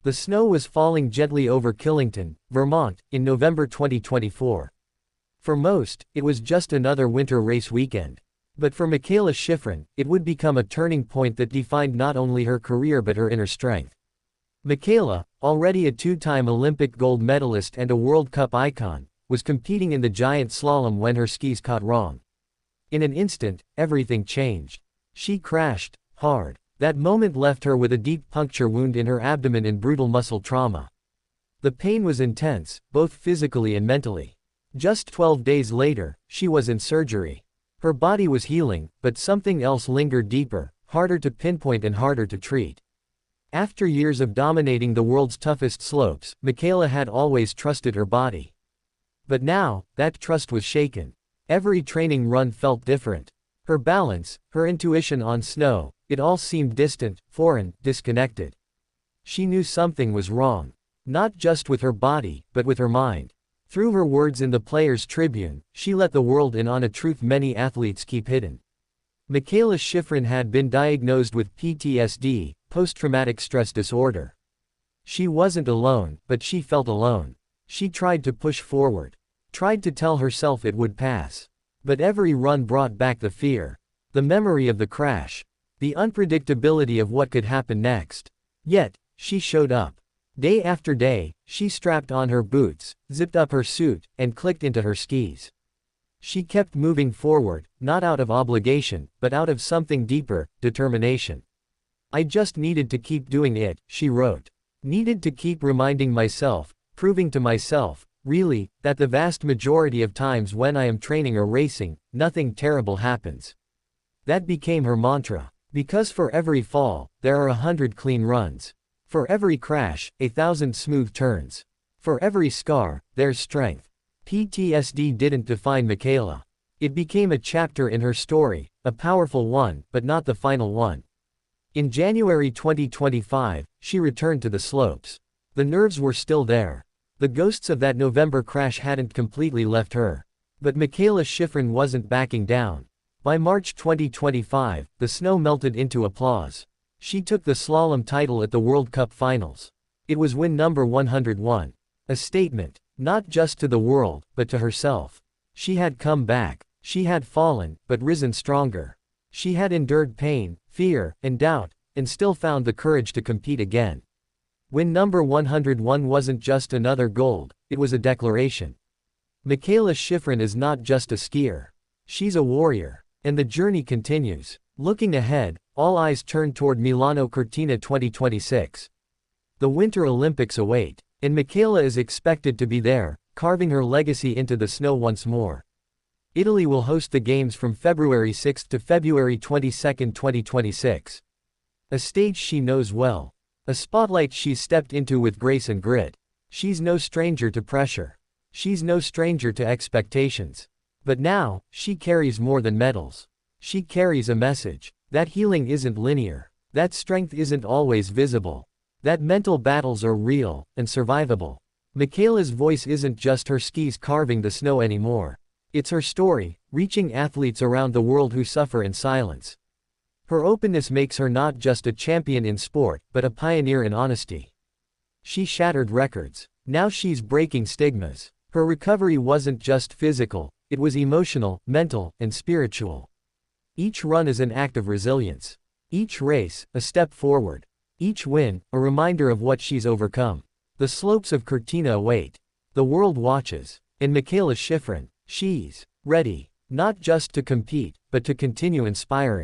The snow was falling gently over Killington, Vermont, in November 2024. For most, it was just another winter race weekend. But for Mikaela Shiffrin, it would become a turning point that defined not only her career but her inner strength. Mikaela, already a two-time Olympic gold medalist and a World Cup icon, was competing in the giant slalom when her skis caught wrong. In an instant, everything changed. She crashed hard. That moment left her with a deep puncture wound in her abdomen and brutal muscle trauma. The pain was intense, both physically and mentally. Just 12 days later, she was in surgery. Her body was healing, but something else lingered deeper, harder to pinpoint and harder to treat. After years of dominating the world's toughest slopes, Mikaela had always trusted her body. But now, that trust was shaken. Every training run felt different. Her balance, her intuition on snow, it all seemed distant, foreign, disconnected. She knew something was wrong. Not just with her body, but with her mind. Through her words in the Players' Tribune, she let the world in on a truth many athletes keep hidden. Mikaela Shiffrin had been diagnosed with PTSD, post-traumatic stress disorder. She wasn't alone, but she felt alone. She tried to push forward. Tried to tell herself it would pass. But every run brought back the fear. The memory of the crash. The unpredictability of what could happen next. Yet, she showed up. Day after day, she strapped on her boots, zipped up her suit, and clicked into her skis. She kept moving forward, not out of obligation, but out of something deeper, determination. I just needed to keep doing it, she wrote. Needed to keep reminding myself, proving to myself, really, that the vast majority of times when I am training or racing, nothing terrible happens. That became her mantra. Because for every fall, there are 100 clean runs. For every crash, 1,000 smooth turns. For every scar, there's strength. PTSD didn't define Mikaela. It became a chapter in her story, a powerful one, but not the final one. In January 2025, she returned to the slopes. The nerves were still there. The ghosts of that November crash hadn't completely left her. But Mikaela Shiffrin wasn't backing down. By March 2025, the snow melted into applause. She took the slalom title at the World Cup Finals. It was win number 101. A statement, not just to the world, but to herself. She had come back. She had fallen, but risen stronger. She had endured pain, fear, and doubt, and still found the courage to compete again. Win number 101 wasn't just another gold, it was a declaration. Mikaela Shiffrin is not just a skier. She's a warrior. And the journey continues. Looking ahead, all eyes turn toward Milano Cortina 2026. The Winter Olympics await, and Mikaela is expected to be there, carving her legacy into the snow once more. Italy will host the Games from February 6 to February 22, 2026. A stage she knows well. A spotlight she's stepped into with grace and grit. She's no stranger to pressure. She's no stranger to expectations. But now, she carries more than medals. She carries a message. That healing isn't linear. That strength isn't always visible. That mental battles are real, and survivable. Mikaela's voice isn't just her skis carving the snow anymore. It's her story, reaching athletes around the world who suffer in silence. Her openness makes her not just a champion in sport, but a pioneer in honesty. She shattered records. Now she's breaking stigmas. Her recovery wasn't just physical, it was emotional, mental, and spiritual. Each run is an act of resilience. Each race, a step forward. Each win, a reminder of what she's overcome. The slopes of Cortina await. The world watches. And Mikaela Shiffrin, she's ready, not just to compete, but to continue inspiring.